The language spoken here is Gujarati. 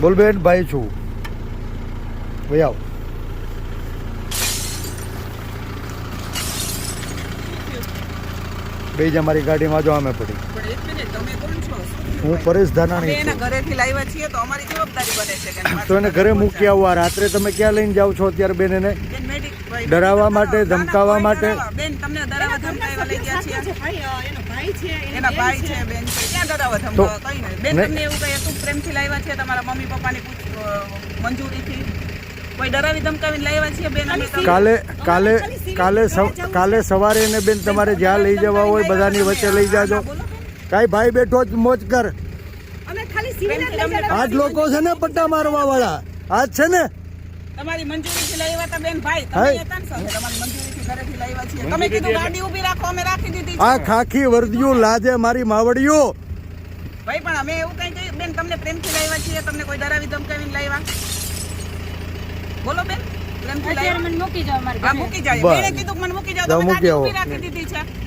બોલ બેન ભાઈ છું ભાઈ આવ બે જ અમારી ગાડીમાં જો અમે પડી પણ એક મિનિટ તમે કોણ છો હું પરેશ ધાનાણી અમે એના છું ઘરેથી લાવ્યા છીએ તો અમારી જવાબદારી બને છે કે તો એને ઘરે મૂકી આવવા રાત્રે તમે ક્યાં લઈને જાઓ છો અત્યારે બેન એને ડરાવવા માટે ધમકાવવા માટે બેન તમને ડરાવવા ધમકાવવા લઈ ગયા છીએ એના ભાઈ છે બેન છે ક્યાં ડરાવવા તો ધમકાવવા કઈ નહીં બેન તમને એવું કઈ હતું પ્રેમથી લાવ્યા છે તમારા મમ્મી પપ્પાની મંજૂરીથી કોઈ ડરાવી ધમકાવીને લાવ્યા છીએ બેન અમે કાલે સવારે એને બેન તમારે જ્યાં લઈ જવા હોય બધાની વચ્ચે લઈ જાજો કાંઈ ભાઈ બેઠો જ મોજ કર આજ લોકો છે ને પટ્ટા મારવા વાળા આજ છે ને તમારી મંજૂરીથી લાવ્યા હતા બેન ભાઈ તમે હતા ને સાથે તમારી મંજૂરીથી ઘરેથી લાવ્યા છીએ તમે કીધું ગાડી ઊભી રાખો અમે રાખી દીધી આ ખાખી વર્દિયું લાજે મારી માવડિયું ભાઈ પણ અમે એવું કઈ કહ્યું બેન તમને પ્રેમથી લાવ્યા છીએ તમને કોઈ ડરાવી ધમકાવીને લાવ્યા બોલો બેન પ્રેમથી લાવ્યા મને મૂકી જાઓ મારી હા મૂકી જાય બેને કીધું કે મને મૂકી જાઓ તમે ગાડી ઊભી રાખી દીધી છે